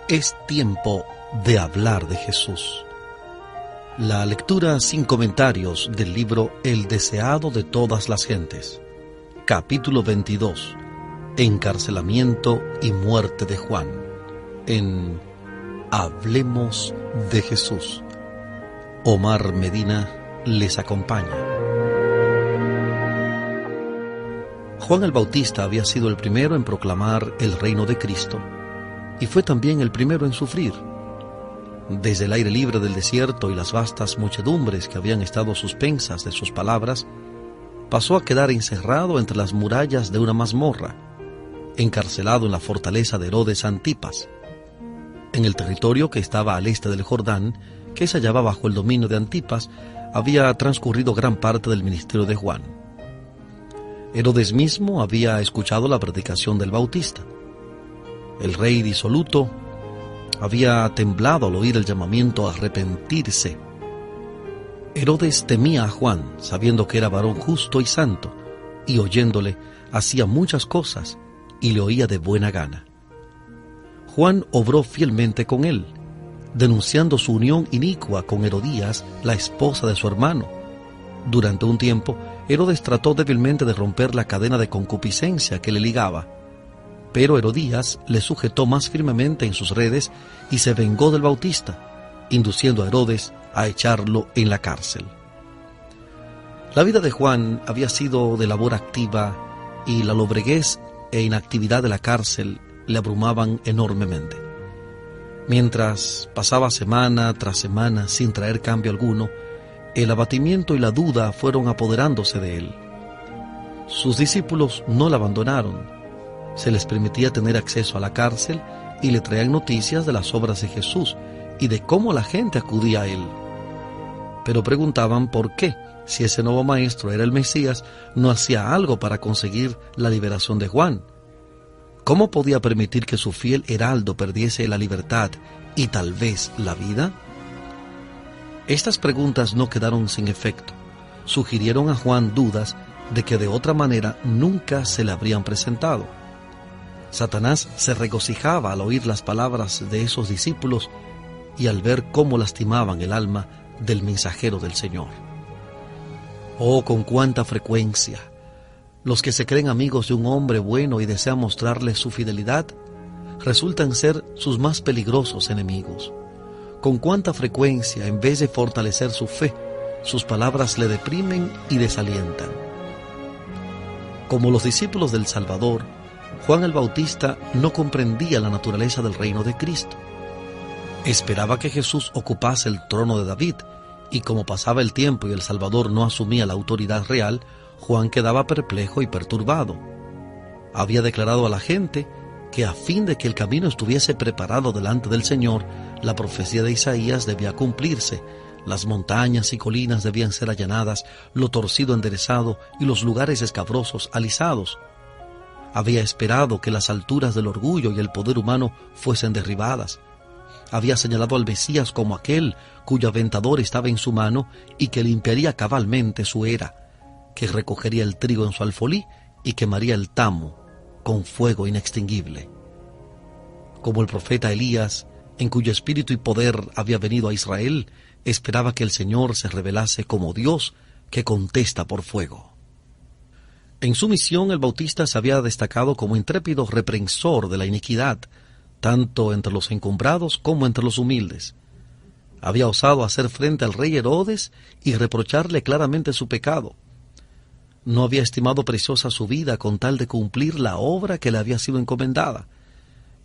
Es tiempo de hablar de Jesús. La lectura sin comentarios del libro El deseado de todas las gentes. Capítulo 22. Encarcelamiento y muerte de Juan. En Hablemos de Jesús. Omar Medina les acompaña. Juan el Bautista había sido el primero en proclamar el reino de Cristo y fue también el primero en sufrir. Desde el aire libre del desierto y las vastas muchedumbres que habían estado suspensas de sus palabras, pasó a quedar encerrado entre las murallas de una mazmorra, encarcelado en la fortaleza de Herodes Antipas, en el territorio que estaba al este del Jordán, que se hallaba bajo el dominio de Antipas. Había transcurrido gran parte del ministerio de Juan. Herodes mismo había escuchado la predicación del Bautista. El rey disoluto había temblado al oír el llamamiento a arrepentirse. Herodes temía a Juan, sabiendo que era varón justo y santo, y oyéndole hacía muchas cosas y le oía de buena gana. Juan obró fielmente con él, denunciando su unión inicua con Herodías, la esposa de su hermano. Durante un tiempo, Herodes trató débilmente de romper la cadena de concupiscencia que le ligaba, pero Herodías le sujetó más firmemente en sus redes y se vengó del Bautista, induciendo a Herodes a echarlo en la cárcel. La vida de Juan había sido de labor activa y la lobreguez e inactividad de la cárcel le abrumaban enormemente. Mientras pasaba semana tras semana sin traer cambio alguno, el abatimiento y la duda fueron apoderándose de él. Sus discípulos no la abandonaron. Se les permitía tener acceso a la cárcel y le traían noticias de las obras de Jesús y de cómo la gente acudía a él. Pero preguntaban por qué, si ese nuevo maestro era el Mesías, no hacía algo para conseguir la liberación de Juan. ¿Cómo podía permitir que su fiel heraldo perdiese la libertad y tal vez la vida? Estas preguntas no quedaron sin efecto. Sugirieron a Juan dudas de que de otra manera nunca se le habrían presentado. Satanás se regocijaba al oír las palabras de esos discípulos y al ver cómo lastimaban el alma del mensajero del Señor. Oh, con cuánta frecuencia los que se creen amigos de un hombre bueno y desean mostrarle su fidelidad resultan ser sus más peligrosos enemigos. Con cuánta frecuencia, en vez de fortalecer su fe, sus palabras le deprimen y desalientan. Como los discípulos del Salvador, Juan el Bautista no comprendía la naturaleza del reino de Cristo. Esperaba que Jesús ocupase el trono de David, y como pasaba el tiempo y el Salvador no asumía la autoridad real, Juan quedaba perplejo y perturbado. Había declarado a la gente que a fin de que el camino estuviese preparado delante del Señor, la profecía de Isaías debía cumplirse. Las montañas y colinas debían ser allanadas, lo torcido enderezado y los lugares escabrosos alisados. Había esperado que las alturas del orgullo y el poder humano fuesen derribadas. Había señalado al Mesías como aquel cuyo aventador estaba en su mano y que limpiaría cabalmente su era, que recogería el trigo en su alfolí y quemaría el tamo con fuego inextinguible. Como el profeta Elías, en cuyo espíritu y poder había venido a Israel, esperaba que el Señor se revelase como Dios que contesta por fuego. En su misión, el Bautista se había destacado como intrépido reprensor de la iniquidad, tanto entre los encumbrados como entre los humildes. Había osado hacer frente al rey Herodes y reprocharle claramente su pecado. No había estimado preciosa su vida con tal de cumplir la obra que le había sido encomendada.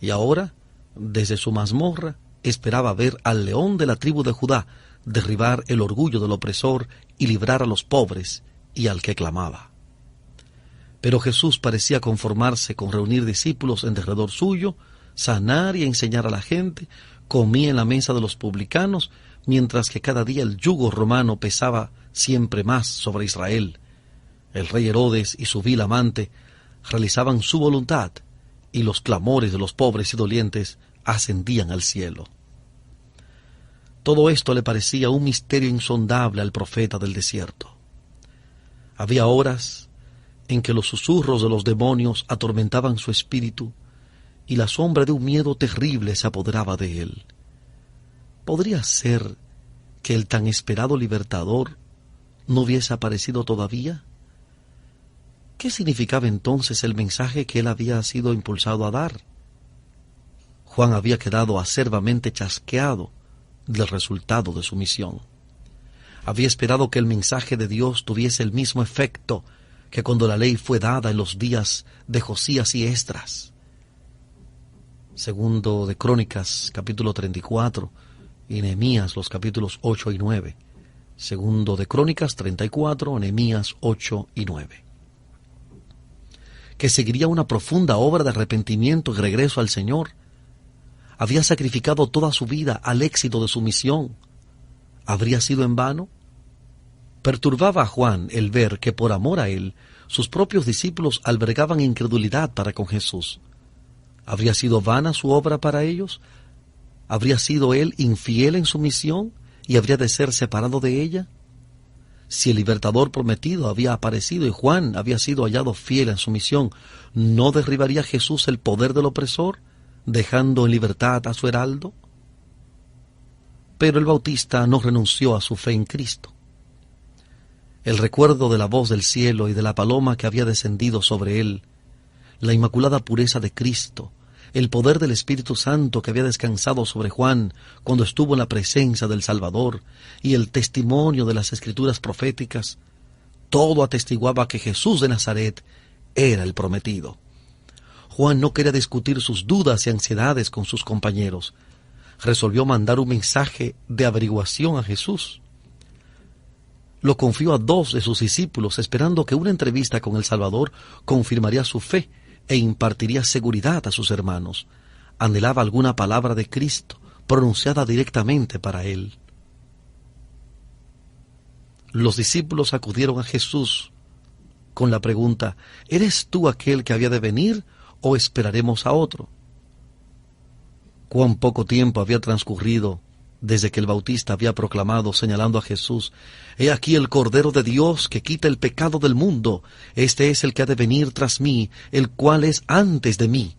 Y ahora, desde su mazmorra, esperaba ver al león de la tribu de Judá derribar el orgullo del opresor y librar a los pobres y al que clamaba. Pero Jesús parecía conformarse con reunir discípulos en derredor suyo, sanar y enseñar a la gente, comía en la mesa de los publicanos, mientras que cada día el yugo romano pesaba siempre más sobre Israel. El rey Herodes y su vil amante realizaban su voluntad, y los clamores de los pobres y dolientes ascendían al cielo. Todo esto le parecía un misterio insondable al profeta del desierto. Había horas en que los susurros de los demonios atormentaban su espíritu, y la sombra de un miedo terrible se apoderaba de él. ¿Podría ser que el tan esperado libertador no hubiese aparecido todavía? ¿Qué significaba entonces el mensaje que él había sido impulsado a dar? Juan había quedado acerbamente chasqueado del resultado de su misión. Había esperado que el mensaje de Dios tuviese el mismo efecto que cuando la ley fue dada en los días de Josías y Esdras. Segundo de Crónicas, capítulo 34, y Nehemías, los capítulos 8 y 9. Segundo de Crónicas 34, Nehemías 8 y 9. Que seguiría una profunda obra de arrepentimiento y regreso al Señor. Había sacrificado toda su vida al éxito de su misión. ¿Habría sido en vano? Perturbaba a Juan el ver que por amor a él, sus propios discípulos albergaban incredulidad para con Jesús. ¿Habría sido vana su obra para ellos? ¿Habría sido él infiel en su misión y habría de ser separado de ella? Si el libertador prometido había aparecido y Juan había sido hallado fiel en su misión, ¿no derribaría Jesús el poder del opresor, dejando en libertad a su heraldo? Pero el Bautista no renunció a su fe en Cristo. El recuerdo de la voz del cielo y de la paloma que había descendido sobre él, la inmaculada pureza de Cristo, el poder del Espíritu Santo que había descansado sobre Juan cuando estuvo en la presencia del Salvador y el testimonio de las Escrituras proféticas, todo atestiguaba que Jesús de Nazaret era el prometido. Juan no quería discutir sus dudas y ansiedades con sus compañeros. Resolvió mandar un mensaje de averiguación a Jesús. Lo confió a 2 de sus discípulos, esperando que una entrevista con el Salvador confirmaría su fe e impartiría seguridad a sus hermanos. Anhelaba alguna palabra de Cristo, pronunciada directamente para él. Los discípulos acudieron a Jesús con la pregunta: ¿eres tú aquel que había de venir o esperaremos a otro? Cuán poco tiempo había transcurrido desde que el Bautista había proclamado, señalando a Jesús: «He aquí el Cordero de Dios que quita el pecado del mundo. Este es el que ha de venir tras mí, el cual es antes de mí».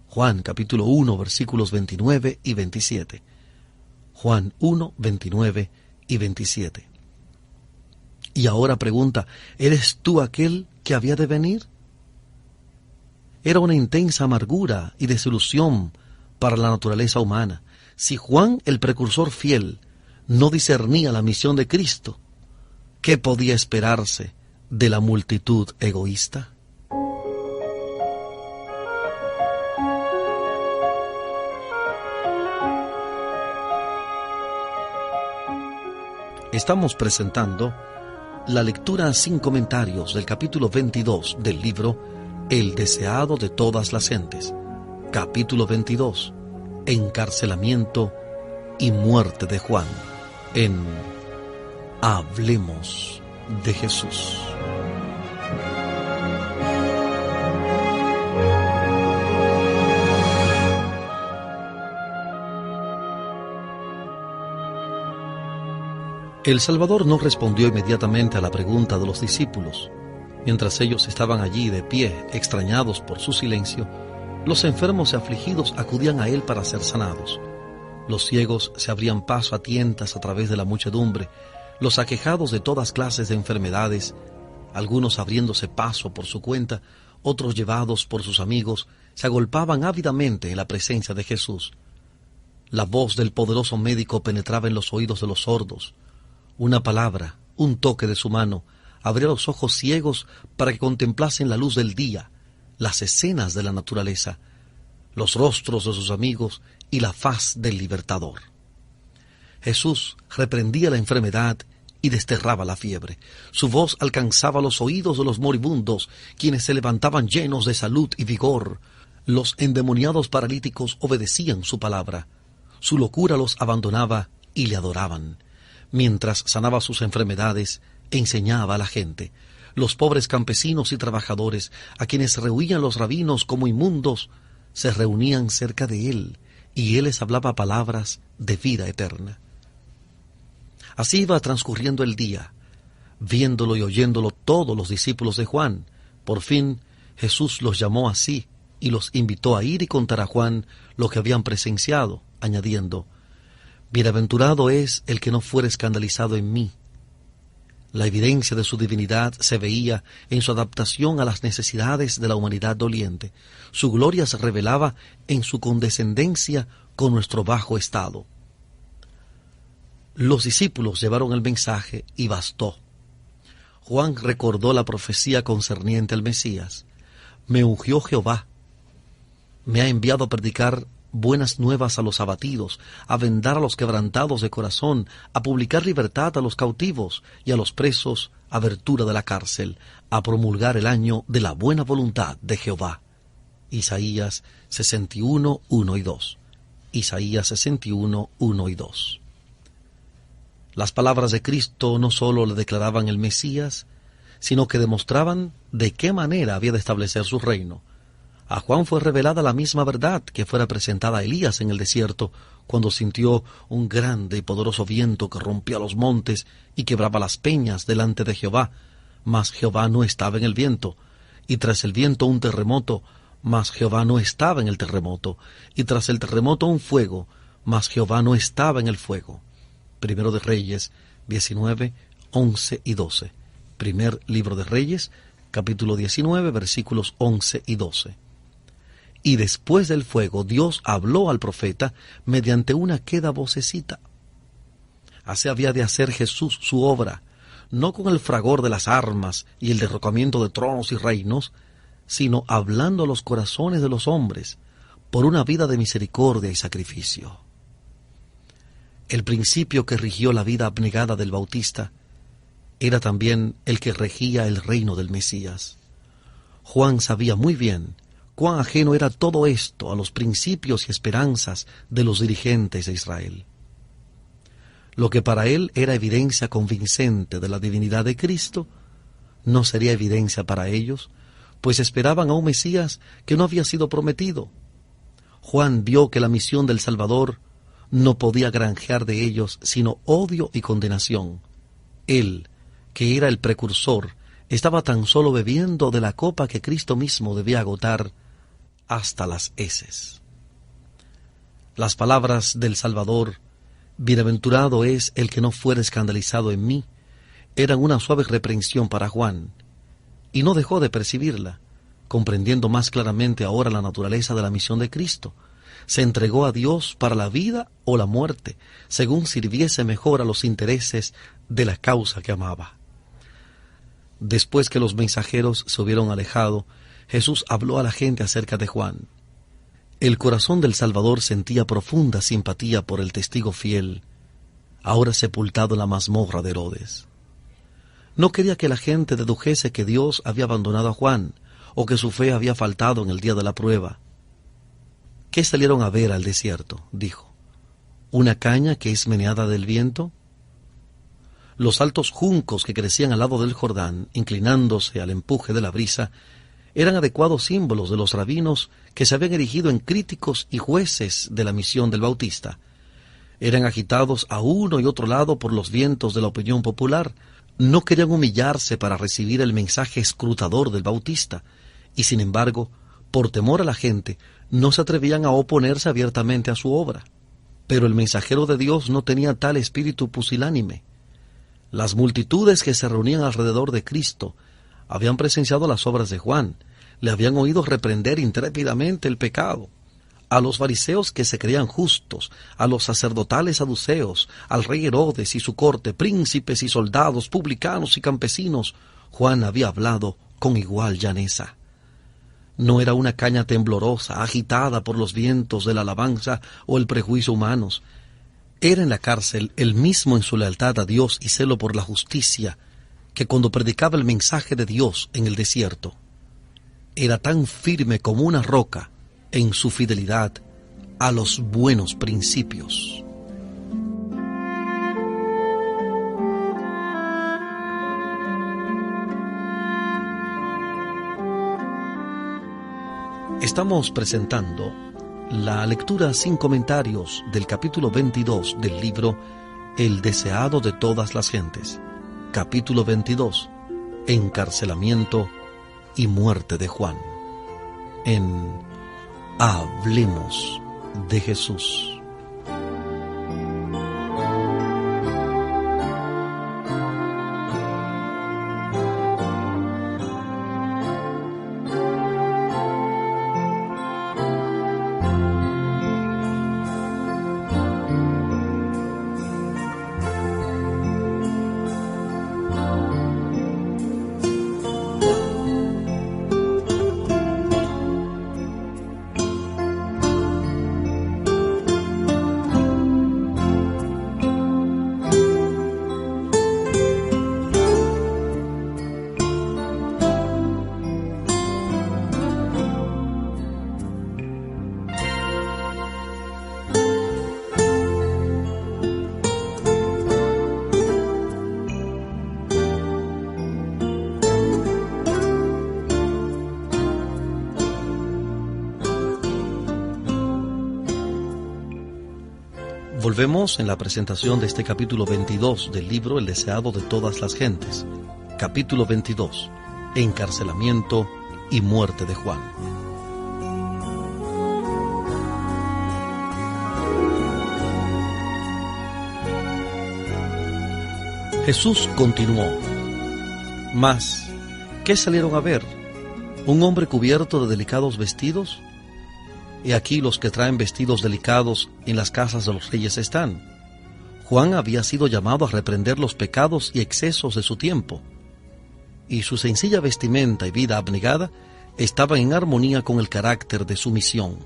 Juan capítulo 1, versículos 29 y 27. Juan 1, 29 y 27. Y ahora pregunta: ¿eres tú aquel que había de venir? Era una intensa amargura y desilusión para la naturaleza humana. Si Juan, el precursor fiel, no discernía la misión de Cristo, ¿qué podía esperarse de la multitud egoísta? Estamos presentando la lectura sin comentarios del capítulo 22 del libro El deseado de todas las gentes. Capítulo 22. Encarcelamiento y muerte de Juan, en Hablemos de Jesús. El Salvador no respondió inmediatamente a la pregunta de los discípulos. Mientras ellos estaban allí de pie, extrañados por su silencio, los enfermos y afligidos acudían a él para ser sanados. Los ciegos se abrían paso a tientas a través de la muchedumbre, los aquejados de todas clases de enfermedades, algunos abriéndose paso por su cuenta, otros llevados por sus amigos, se agolpaban ávidamente en la presencia de Jesús. La voz del poderoso médico penetraba en los oídos de los sordos. Una palabra, un toque de su mano, abría los ojos ciegos para que contemplasen la luz del día, las escenas de la naturaleza, los rostros de sus amigos y la faz del libertador. Jesús reprendía la enfermedad y desterraba la fiebre. Su voz alcanzaba los oídos de los moribundos, quienes se levantaban llenos de salud y vigor. Los endemoniados paralíticos obedecían su palabra. Su locura los abandonaba y le adoraban. Mientras sanaba sus enfermedades, enseñaba a la gente. Los pobres campesinos y trabajadores, a quienes rehuían los rabinos como inmundos, se reunían cerca de él, y él les hablaba palabras de vida eterna. Así iba transcurriendo el día, viéndolo y oyéndolo todos los discípulos de Juan. Por fin Jesús los llamó así y los invitó a ir y contar a Juan lo que habían presenciado, añadiendo: «Bienaventurado es el que no fuere escandalizado en mí». La evidencia de su divinidad se veía en su adaptación a las necesidades de la humanidad doliente. Su gloria se revelaba en su condescendencia con nuestro bajo estado. Los discípulos llevaron el mensaje y bastó. Juan recordó la profecía concerniente al Mesías. «Me ungió Jehová, me ha enviado a predicar buenas nuevas a los abatidos, a vendar a los quebrantados de corazón, a publicar libertad a los cautivos y a los presos abertura de la cárcel, a promulgar el año de la buena voluntad de Jehová». Isaías 61, 1 y 2. Isaías 61, 1 y 2. Las palabras de Cristo no sólo le declaraban el Mesías, sino que demostraban de qué manera había de establecer su reino. A Juan fue revelada la misma verdad que fuera presentada a Elías en el desierto, cuando sintió un grande y poderoso viento que rompía los montes y quebraba las peñas delante de Jehová, mas Jehová no estaba en el viento, y tras el viento un terremoto, mas Jehová no estaba en el terremoto, y tras el terremoto un fuego, mas Jehová no estaba en el fuego. Primero de Reyes 19, 11 y 12. Primer libro de Reyes, capítulo 19, versículos 11 y 12. Y después del fuego, Dios habló al profeta mediante una queda vocecita. Así había de hacer Jesús su obra, no con el fragor de las armas y el derrocamiento de tronos y reinos, sino hablando a los corazones de los hombres por una vida de misericordia y sacrificio. El principio que rigió la vida abnegada del Bautista era también el que regía el reino del Mesías. Juan sabía muy bien cuán ajeno era todo esto a los principios y esperanzas de los dirigentes de Israel. Lo que para él era evidencia convincente de la divinidad de Cristo, no sería evidencia para ellos, pues esperaban a un Mesías que no había sido prometido. Juan vio que la misión del Salvador no podía granjear de ellos sino odio y condenación. Él, que era el precursor, estaba tan solo bebiendo de la copa que Cristo mismo debía agotar hasta las heces. Las palabras del Salvador, «Bienaventurado es el que no fuere escandalizado en mí», eran una suave reprensión para Juan, y no dejó de percibirla, comprendiendo más claramente ahora la naturaleza de la misión de Cristo. Se entregó a Dios para la vida o la muerte, según sirviese mejor a los intereses de la causa que amaba. Después que los mensajeros se hubieron alejado, Jesús habló a la gente acerca de Juan. El corazón del Salvador sentía profunda simpatía por el testigo fiel, ahora sepultado en la mazmorra de Herodes. No quería que la gente dedujese que Dios había abandonado a Juan, o que su fe había faltado en el día de la prueba. «¿Qué salieron a ver al desierto?», dijo. «¿Una caña que es meneada del viento?». Los altos juncos que crecían al lado del Jordán, inclinándose al empuje de la brisa, eran adecuados símbolos de los rabinos que se habían erigido en críticos y jueces de la misión del Bautista. Eran agitados a uno y otro lado por los vientos de la opinión popular. No querían humillarse para recibir el mensaje escrutador del Bautista, y sin embargo, por temor a la gente, no se atrevían a oponerse abiertamente a su obra. Pero el mensajero de Dios no tenía tal espíritu pusilánime. Las multitudes que se reunían alrededor de Cristo habían presenciado las obras de Juan, le habían oído reprender intrépidamente el pecado. A los fariseos que se creían justos, a los sacerdotales saduceos, al rey Herodes y su corte, príncipes y soldados, publicanos y campesinos, Juan había hablado con igual llaneza. No era una caña temblorosa, agitada por los vientos de la alabanza o el prejuicio humanos. Era en la cárcel él mismo en su lealtad a Dios y celo por la justicia, que cuando predicaba el mensaje de Dios en el desierto, era tan firme como una roca en su fidelidad a los buenos principios. Estamos presentando la lectura sin comentarios del capítulo 22 del libro El deseado de todas las gentes. Capítulo 22. Encarcelamiento y muerte de Juan. En Hablemos de Jesús. Volvemos en la presentación de este capítulo 22 del libro El deseado de todas las gentes. Capítulo 22. Encarcelamiento y muerte de Juan. Jesús continuó: Mas, ¿qué salieron a ver? ¿Un hombre cubierto de delicados vestidos? He aquí los que traen vestidos delicados en las casas de los reyes están. Juan había sido llamado a reprender los pecados y excesos de su tiempo, y su sencilla vestimenta y vida abnegada estaban en armonía con el carácter de su misión.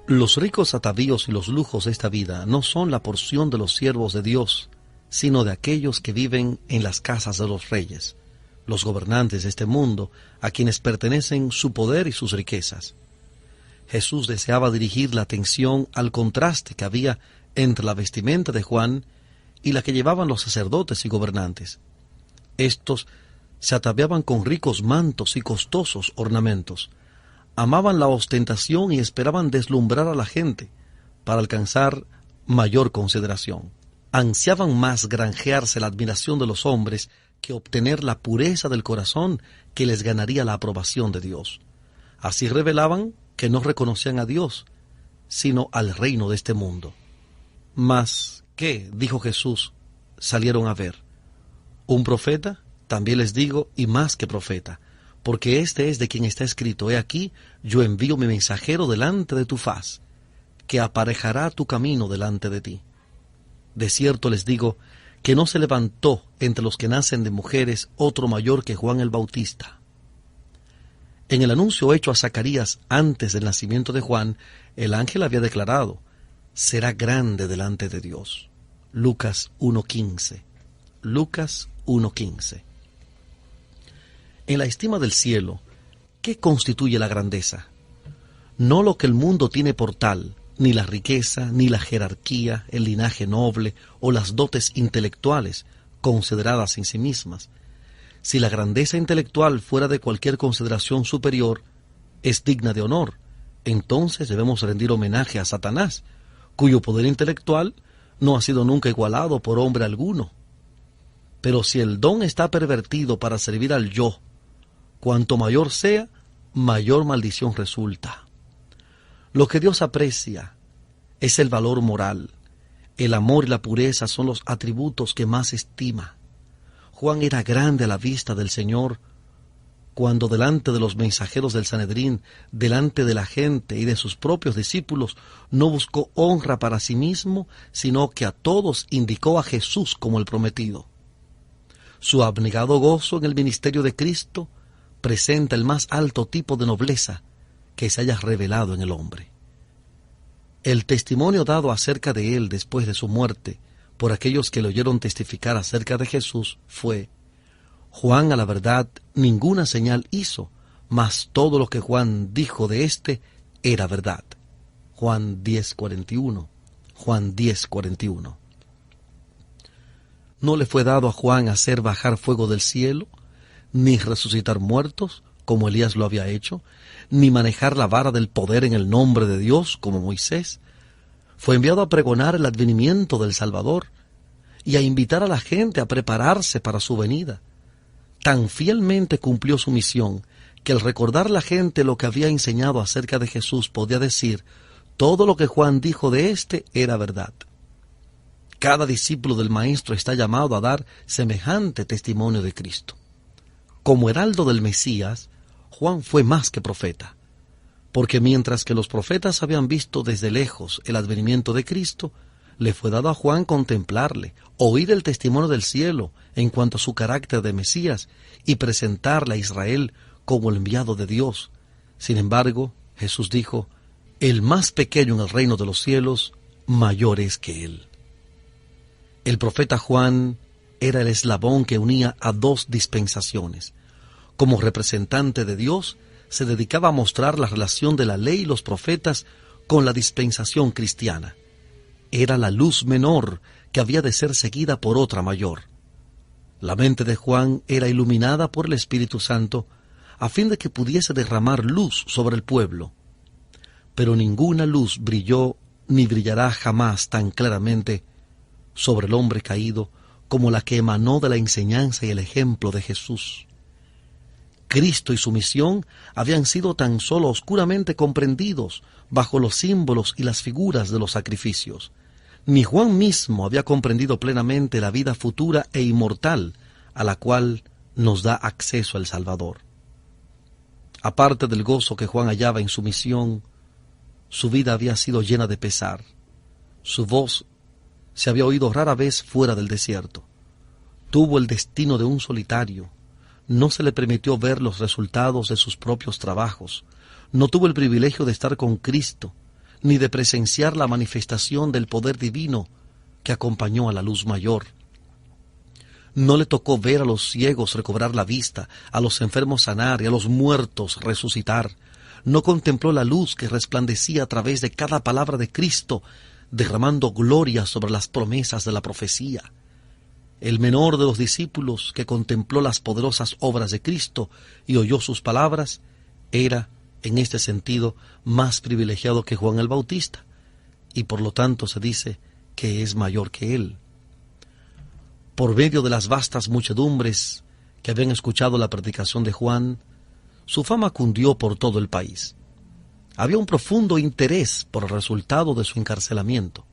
Los ricos atavíos y los lujos de esta vida no son la porción de los siervos de Dios, sino de aquellos que viven en las casas de los reyes, los gobernantes de este mundo, a quienes pertenecen su poder y sus riquezas. Jesús deseaba dirigir la atención al contraste que había entre la vestimenta de Juan y la que llevaban los sacerdotes y gobernantes. Estos se ataviaban con ricos mantos y costosos ornamentos, amaban la ostentación y esperaban deslumbrar a la gente para alcanzar mayor consideración. Ansiaban más granjearse la admiración de los hombres que obtener la pureza del corazón que les ganaría la aprobación de Dios. Así revelaban que no reconocían a Dios, sino al reino de este mundo. Mas, ¿qué? Dijo Jesús, salieron a ver. ¿Un profeta? También les digo, y más que profeta, porque este es de quien está escrito: He aquí, yo envío mi mensajero delante de tu faz, que aparejará tu camino delante de ti. De cierto les digo, que no se levantó entre los que nacen de mujeres otro mayor que Juan el Bautista. En el anuncio hecho a Zacarías antes del nacimiento de Juan, el ángel había declarado: será grande delante de Dios. Lucas 1:15. Lucas 1:15. En la estima del cielo, ¿qué constituye la grandeza? No lo que el mundo tiene por tal, ni la riqueza, ni la jerarquía, el linaje noble o las dotes intelectuales consideradas en sí mismas. Si la grandeza intelectual fuera de cualquier consideración superior, es digna de honor, entonces debemos rendir homenaje a Satanás, cuyo poder intelectual no ha sido nunca igualado por hombre alguno. Pero si el don está pervertido para servir al yo, cuanto mayor sea, mayor maldición resulta. Lo que Dios aprecia es el valor moral. El amor y la pureza son los atributos que más estima. Juan era grande a la vista del Señor cuando delante de los mensajeros del Sanedrín, delante de la gente y de sus propios discípulos, no buscó honra para sí mismo, sino que a todos indicó a Jesús como el prometido. Su abnegado gozo en el ministerio de Cristo presenta el más alto tipo de nobleza que se haya revelado en el hombre. El testimonio dado acerca de él después de su muerte por aquellos que le oyeron testificar acerca de Jesús fue: Juan a la verdad ninguna señal hizo, mas todo lo que Juan dijo de éste era verdad. Juan 10:41. Juan 10:41. ¿No le fue dado a Juan hacer bajar fuego del cielo, ni resucitar muertos, como Elías lo había hecho, ni manejar la vara del poder en el nombre de Dios, como Moisés? Fue enviado a pregonar el advenimiento del Salvador y a invitar a la gente a prepararse para su venida. Tan fielmente cumplió su misión que al recordar la gente lo que había enseñado acerca de Jesús, podía decir, todo lo que Juan dijo de éste era verdad. Cada discípulo del Maestro está llamado a dar semejante testimonio de Cristo. Como heraldo del Mesías, Juan fue más que profeta, porque mientras que los profetas habían visto desde lejos el advenimiento de Cristo, le fue dado a Juan contemplarle, oír el testimonio del cielo en cuanto a su carácter de Mesías y presentarle a Israel como el enviado de Dios. Sin embargo, Jesús dijo, el más pequeño en el reino de los cielos, mayor es que él. El profeta Juan era el eslabón que unía a dos dispensaciones. Como representante de Dios, se dedicaba a mostrar la relación de la ley y los profetas con la dispensación cristiana. Era la luz menor que había de ser seguida por otra mayor. La mente de Juan era iluminada por el Espíritu Santo a fin de que pudiese derramar luz sobre el pueblo. Pero ninguna luz brilló ni brillará jamás tan claramente sobre el hombre caído como la que emanó de la enseñanza y el ejemplo de Jesús. Cristo y su misión habían sido tan solo oscuramente comprendidos bajo los símbolos y las figuras de los sacrificios. Ni Juan mismo había comprendido plenamente la vida futura e inmortal a la cual nos da acceso el Salvador. Aparte del gozo que Juan hallaba en su misión, su vida había sido llena de pesar. Su voz se había oído rara vez fuera del desierto. Tuvo el destino de un solitario. No se le permitió ver los resultados de sus propios trabajos. No tuvo el privilegio de estar con Cristo, ni de presenciar la manifestación del poder divino que acompañó a la luz mayor. No le tocó ver a los ciegos recobrar la vista, a los enfermos sanar y a los muertos resucitar. No contempló la luz que resplandecía a través de cada palabra de Cristo, derramando gloria sobre las promesas de la profecía. El menor de los discípulos que contempló las poderosas obras de Cristo y oyó sus palabras, era, en este sentido, más privilegiado que Juan el Bautista, y por lo tanto se dice que es mayor que él. Por medio de las vastas muchedumbres que habían escuchado la predicación de Juan, su fama cundió por todo el país. Había un profundo interés por el resultado de su encarcelamiento.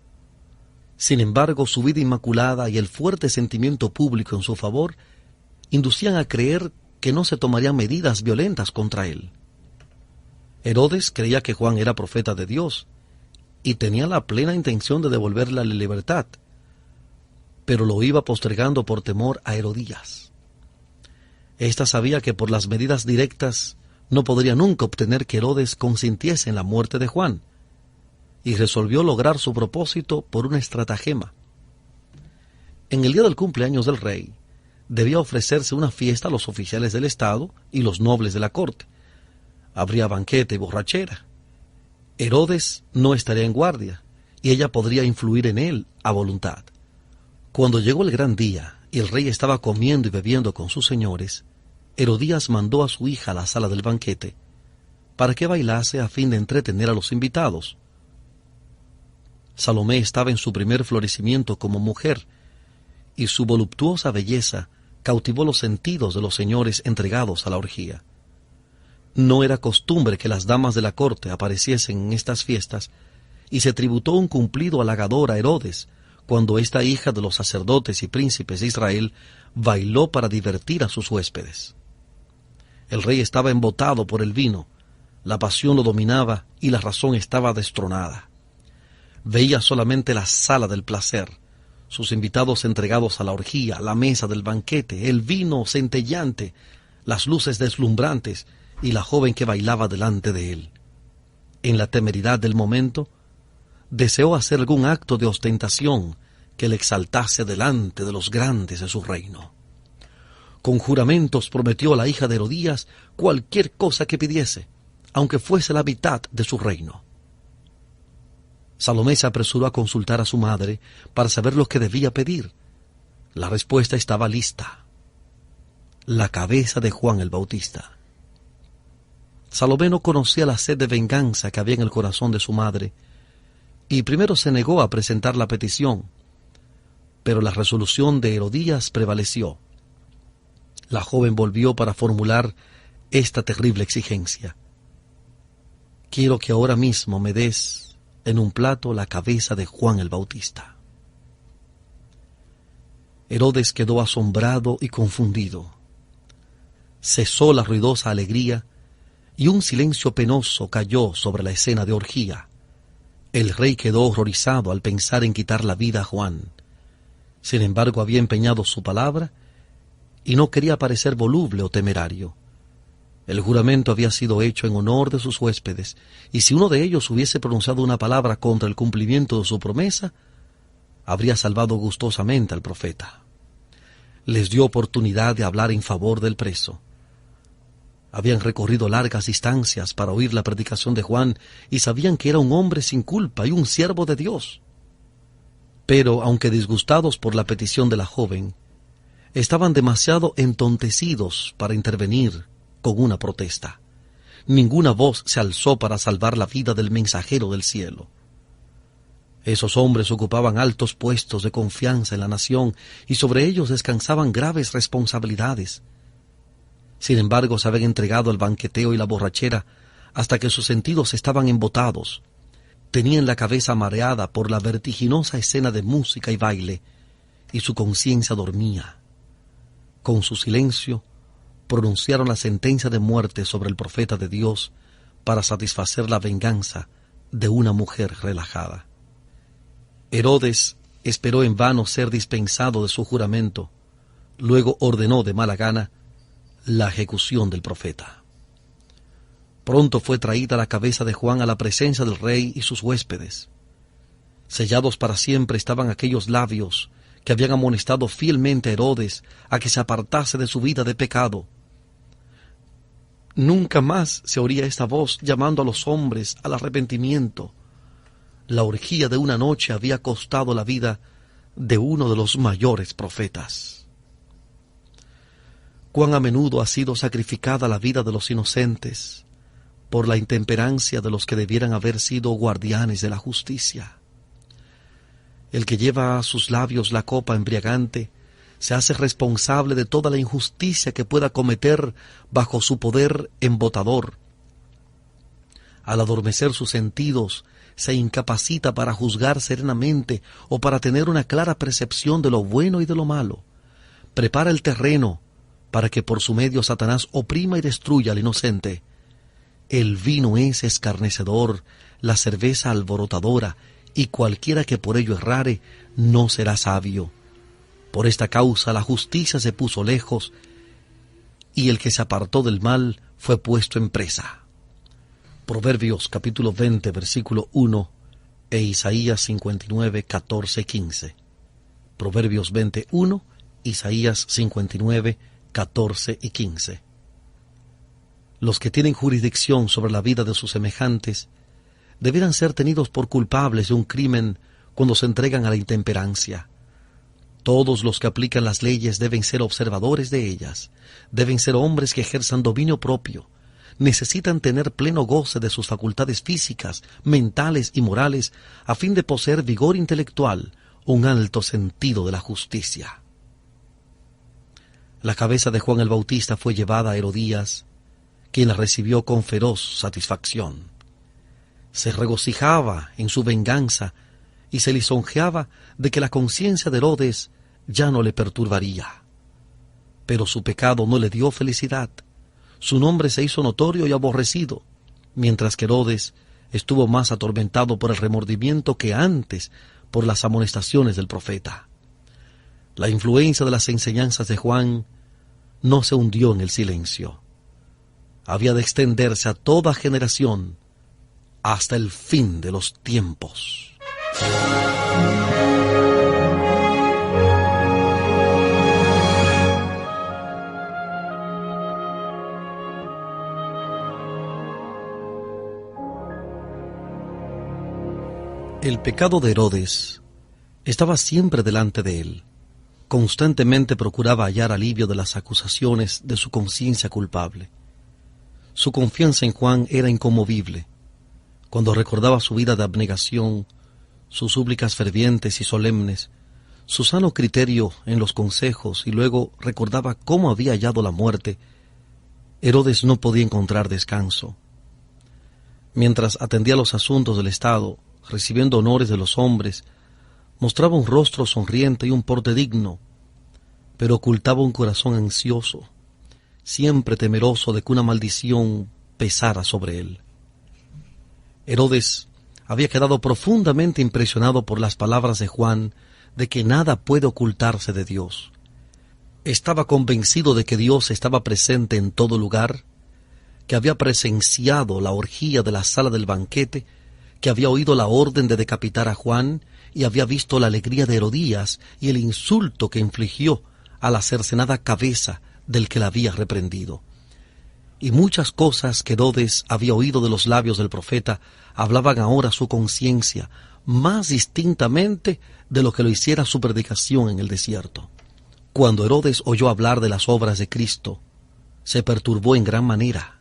Sin embargo, su vida inmaculada y el fuerte sentimiento público en su favor inducían a creer que no se tomarían medidas violentas contra él. Herodes creía que Juan era profeta de Dios y tenía la plena intención de devolverle la libertad, pero lo iba postergando por temor a Herodías. Ésta sabía que por las medidas directas no podría nunca obtener que Herodes consintiese en la muerte de Juan, y resolvió lograr su propósito por una estratagema. En el día del cumpleaños del rey, debía ofrecerse una fiesta a los oficiales del Estado y los nobles de la corte. Habría banquete y borrachera. Herodes no estaría en guardia, y ella podría influir en él a voluntad. Cuando llegó el gran día, y el rey estaba comiendo y bebiendo con sus señores, Herodías mandó a su hija a la sala del banquete, para que bailase a fin de entretener a los invitados. Salomé estaba en su primer florecimiento como mujer, y su voluptuosa belleza cautivó los sentidos de los señores entregados a la orgía. No era costumbre que las damas de la corte apareciesen en estas fiestas, y se tributó un cumplido halagador a Herodes, cuando esta hija de los sacerdotes y príncipes de Israel bailó para divertir a sus huéspedes. El rey estaba embotado por el vino, la pasión lo dominaba y la razón estaba destronada. Veía solamente la sala del placer, sus invitados entregados a la orgía, la mesa del banquete, el vino centelleante, las luces deslumbrantes y la joven que bailaba delante de él. En la temeridad del momento, deseó hacer algún acto de ostentación que le exaltase delante de los grandes de su reino. Con juramentos prometió a la hija de Herodías cualquier cosa que pidiese, aunque fuese la mitad de su reino. Salomé se apresuró a consultar a su madre para saber lo que debía pedir. La respuesta estaba lista: la cabeza de Juan el Bautista. Salomé no conocía la sed de venganza que había en el corazón de su madre, y primero se negó a presentar la petición, pero la resolución de Herodías prevaleció. La joven volvió para formular esta terrible exigencia: quiero que ahora mismo me des en un plato la cabeza de Juan el Bautista. Herodes quedó asombrado y confundido. Cesó la ruidosa alegría y un silencio penoso cayó sobre la escena de orgía. El rey quedó horrorizado al pensar en quitar la vida a Juan. Sin embargo, había empeñado su palabra y no quería parecer voluble o temerario. El juramento había sido hecho en honor de sus huéspedes, y si uno de ellos hubiese pronunciado una palabra contra el cumplimiento de su promesa, habría salvado gustosamente al profeta. Les dio oportunidad de hablar en favor del preso. Habían recorrido largas distancias para oír la predicación de Juan y sabían que era un hombre sin culpa y un siervo de Dios. Pero, aunque disgustados por la petición de la joven, estaban demasiado entontecidos para intervenir con una protesta. Ninguna voz se alzó para salvar la vida del mensajero del cielo. Esos hombres ocupaban altos puestos de confianza en la nación y sobre ellos descansaban graves responsabilidades. Sin embargo, se habían entregado al banqueteo y la borrachera hasta que sus sentidos estaban embotados. Tenían la cabeza mareada por la vertiginosa escena de música y baile, y su conciencia dormía. Con su silencio, pronunciaron la sentencia de muerte sobre el profeta de Dios para satisfacer la venganza de una mujer relajada. Herodes esperó en vano ser dispensado de su juramento. Luego ordenó de mala gana la ejecución del profeta. Pronto fue traída la cabeza de Juan a la presencia del rey y sus huéspedes. Sellados para siempre estaban aquellos labios que habían amonestado fielmente a Herodes a que se apartase de su vida de pecado. Nunca más se oía esta voz llamando a los hombres al arrepentimiento. La orgía de una noche había costado la vida de uno de los mayores profetas. Cuán a menudo ha sido sacrificada la vida de los inocentes por la intemperancia de los que debieran haber sido guardianes de la justicia. El que lleva a sus labios la copa embriagante se hace responsable de toda la injusticia que pueda cometer bajo su poder embotador. Al adormecer sus sentidos, se incapacita para juzgar serenamente o para tener una clara percepción de lo bueno y de lo malo. Prepara el terreno para que por su medio Satanás oprima y destruya al inocente. El vino es escarnecedor, la cerveza alborotadora, y cualquiera que por ello errare no será sabio. Por esta causa la justicia se puso lejos, y el que se apartó del mal fue puesto en presa. Proverbios capítulo 20, versículo 1, e Isaías 59, 14 y 15. Proverbios 21, Isaías 59, 14 y 15. Los que tienen jurisdicción sobre la vida de sus semejantes debieran ser tenidos por culpables de un crimen cuando se entregan a la intemperancia. Todos los que aplican las leyes deben ser observadores de ellas, deben ser hombres que ejerzan dominio propio, necesitan tener pleno goce de sus facultades físicas, mentales y morales a fin de poseer vigor intelectual, un alto sentido de la justicia. La cabeza de Juan el Bautista fue llevada a Herodías, quien la recibió con feroz satisfacción. Se regocijaba en su venganza y se lisonjeaba de que la conciencia de Herodes ya no le perturbaría. Pero su pecado no le dio felicidad. Su nombre se hizo notorio y aborrecido, mientras que Herodes estuvo más atormentado por el remordimiento que antes por las amonestaciones del profeta. La influencia de las enseñanzas de Juan no se hundió en el silencio. Había de extenderse a toda generación hasta el fin de los tiempos. El pecado de Herodes estaba siempre delante de él. Constantemente procuraba hallar alivio de las acusaciones de su conciencia culpable. Su confianza en Juan era inconmovible. Cuando recordaba su vida de abnegación, sus súplicas fervientes y solemnes, su sano criterio en los consejos, y luego recordaba cómo había hallado la muerte, Herodes no podía encontrar descanso. Mientras atendía los asuntos del Estado, recibiendo honores de los hombres, mostraba un rostro sonriente y un porte digno, pero ocultaba un corazón ansioso, siempre temeroso de que una maldición pesara sobre él. Herodes había quedado profundamente impresionado por las palabras de Juan de que nada puede ocultarse de Dios. Estaba convencido de que Dios estaba presente en todo lugar, que había presenciado la orgía de la sala del banquete, que había oído la orden de decapitar a Juan y había visto la alegría de Herodías y el insulto que infligió a la cercenada cabeza del que la había reprendido. Y muchas cosas que Herodes había oído de los labios del profeta hablaban ahora su conciencia más distintamente de lo que lo hiciera su predicación en el desierto. Cuando Herodes oyó hablar de las obras de Cristo, se perturbó en gran manera.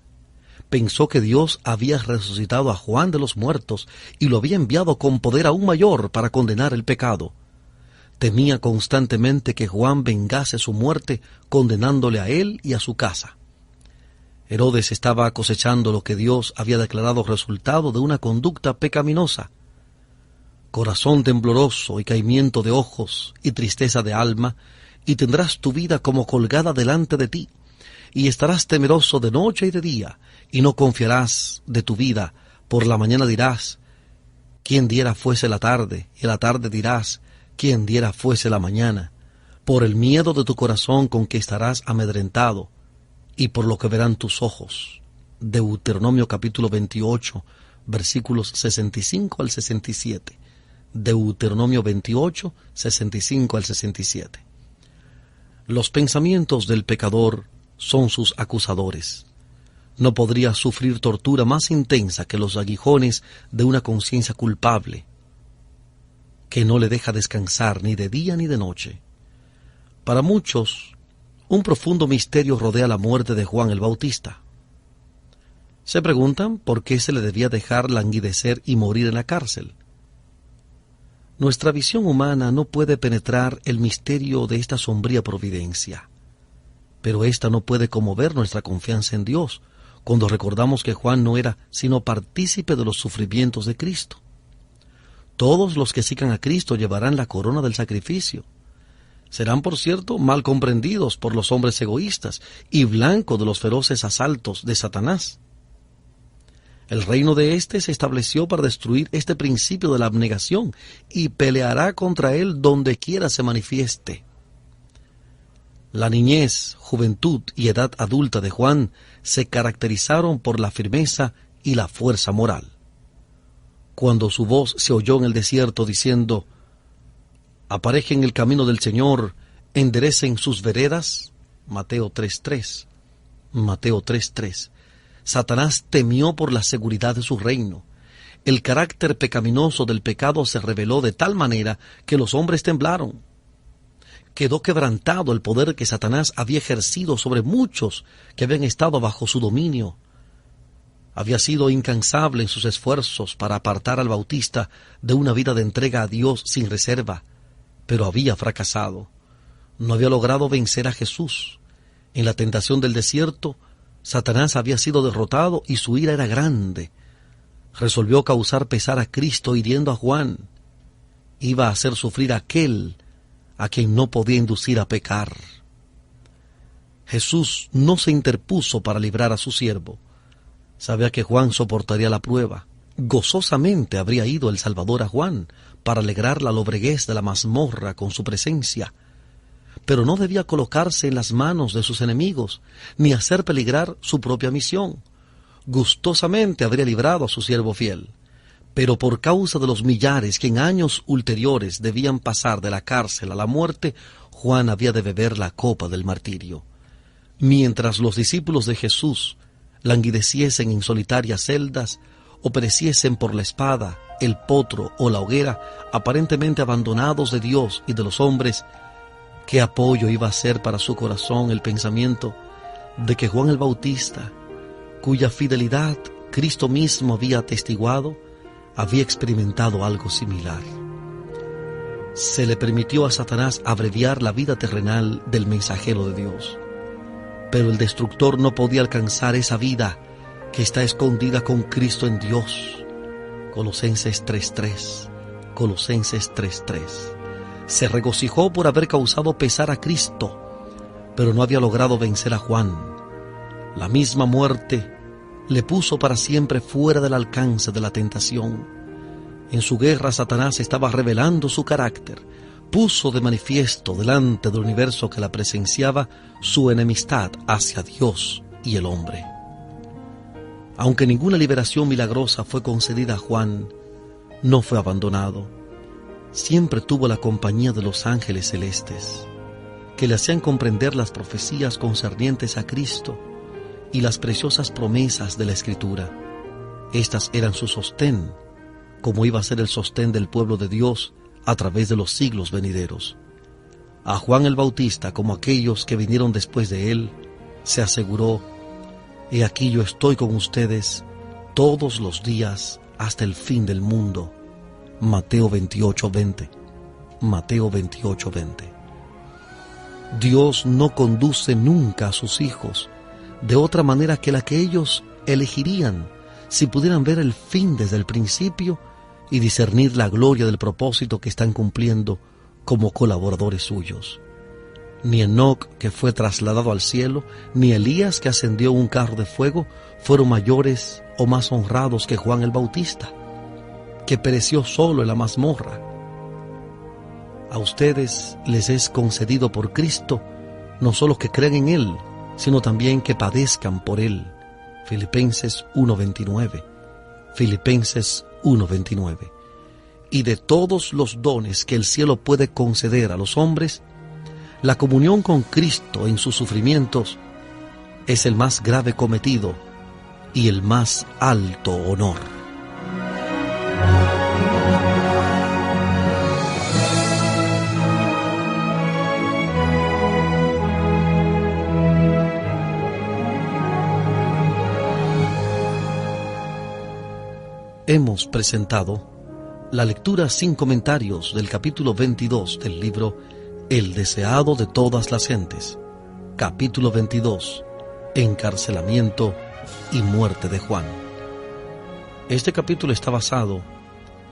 Pensó que Dios había resucitado a Juan de los muertos y lo había enviado con poder aún mayor para condenar el pecado. Temía constantemente que Juan vengase su muerte condenándole a él y a su casa. Herodes estaba cosechando lo que Dios había declarado resultado de una conducta pecaminosa. Corazón tembloroso y caimiento de ojos y tristeza de alma, y tendrás tu vida como colgada delante de ti, y estarás temeroso de noche y de día, y no confiarás de tu vida. Por la mañana dirás, ¿quién diera fuese la tarde? Y a la tarde dirás, ¿quién diera fuese la mañana? Por el miedo de tu corazón con que estarás amedrentado, y por lo que verán tus ojos. Deuteronomio capítulo 28, versículos 65 al 67. Deuteronomio 28, 65 al 67. Los pensamientos del pecador son sus acusadores. No podría sufrir tortura más intensa que los aguijones de una conciencia culpable, que no le deja descansar ni de día ni de noche. Para muchos, un profundo misterio rodea la muerte de Juan el Bautista. Se preguntan por qué se le debía dejar languidecer y morir en la cárcel. Nuestra visión humana no puede penetrar el misterio de esta sombría providencia, pero ésta no puede conmover nuestra confianza en Dios cuando recordamos que Juan no era sino partícipe de los sufrimientos de Cristo. Todos los que sigan a Cristo llevarán la corona del sacrificio. Serán, por cierto, mal comprendidos por los hombres egoístas y blanco de los feroces asaltos de Satanás. El reino de éste se estableció para destruir este principio de la abnegación y peleará contra él donde quiera se manifieste. La niñez, juventud y edad adulta de Juan se caracterizaron por la firmeza y la fuerza moral. Cuando su voz se oyó en el desierto diciendo, «Aparejen el camino del Señor, enderecen sus veredas», Mateo 3:3. Mateo 3:3. Satanás temió por la seguridad de su reino. El carácter pecaminoso del pecado se reveló de tal manera que los hombres temblaron. Quedó quebrantado el poder que Satanás había ejercido sobre muchos que habían estado bajo su dominio. Había sido incansable en sus esfuerzos para apartar al Bautista de una vida de entrega a Dios sin reserva, pero había fracasado. No había logrado vencer a Jesús. En la tentación del desierto, Satanás había sido derrotado y su ira era grande. Resolvió causar pesar a Cristo hiriendo a Juan. Iba a hacer sufrir a aquel a quien no podía inducir a pecar. Jesús no se interpuso para librar a su siervo. Sabía que Juan soportaría la prueba. Gozosamente habría ido el Salvador a Juan para alegrar la lobreguez de la mazmorra con su presencia. Pero no debía colocarse en las manos de sus enemigos, ni hacer peligrar su propia misión. Gustosamente habría librado a su siervo fiel, pero por causa de los millares que en años ulteriores debían pasar de la cárcel a la muerte, Juan había de beber la copa del martirio. Mientras los discípulos de Jesús languideciesen en solitarias celdas, o pereciesen por la espada, el potro o la hoguera, aparentemente abandonados de Dios y de los hombres, ¿qué apoyo iba a ser para su corazón el pensamiento de que Juan el Bautista, cuya fidelidad Cristo mismo había atestiguado, había experimentado algo similar? Se le permitió a Satanás abreviar la vida terrenal del mensajero de Dios. pero el destructor no podía alcanzar esa vida que está escondida con Cristo en Dios. Colosenses 3:3. Colosenses 3:3. Se regocijó por haber causado pesar a Cristo, pero no había logrado vencer a Juan. La misma muerte le puso para siempre fuera del alcance de la tentación. En su guerra, Satanás estaba revelando su carácter. Puso de manifiesto delante del universo que la presenciaba su enemistad hacia Dios y el hombre. Aunque ninguna liberación milagrosa fue concedida a Juan, no fue abandonado. Siempre tuvo la compañía de los ángeles celestes, que le hacían comprender las profecías concernientes a Cristo y las preciosas promesas de la Escritura. Estas eran su sostén, como iba a ser el sostén del pueblo de Dios a través de los siglos venideros. A Juan el Bautista, como aquellos que vinieron después de él, se aseguró: «He aquí yo estoy con ustedes todos los días hasta el fin del mundo». Mateo 28:20. Mateo 28:20. Dios no conduce nunca a sus hijos de otra manera que la que ellos elegirían si pudieran ver el fin desde el principio y discernir la gloria del propósito que están cumpliendo como colaboradores suyos. Ni Enoc, que fue trasladado al cielo, ni Elías, que ascendió en un carro de fuego, fueron mayores o más honrados que Juan el Bautista, que pereció solo en la mazmorra. A ustedes les es concedido por Cristo no solo que crean en Él, sino también que padezcan por Él. Filipenses 1:29. Filipenses 1:29. Y de todos los dones que el cielo puede conceder a los hombres, la comunión con Cristo en sus sufrimientos es el más grave cometido y el más alto honor. Hemos presentado la lectura sin comentarios del capítulo 22 del libro El deseado de todas las gentes. Capítulo 22. Encarcelamiento y muerte de Juan. Este capítulo está basado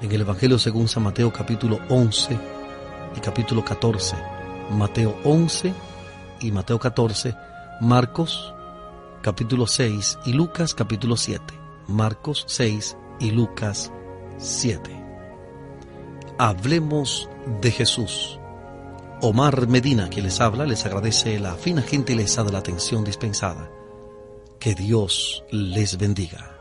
en el Evangelio según San Mateo capítulo 11 y capítulo 14. Mateo 11 y Mateo 14. Marcos capítulo 6 y Lucas capítulo 7. Marcos 6 y Lucas 7. Hablemos de Jesús. Omar Medina, quien les habla, les agradece la fina gentileza de la atención dispensada. Que Dios les bendiga.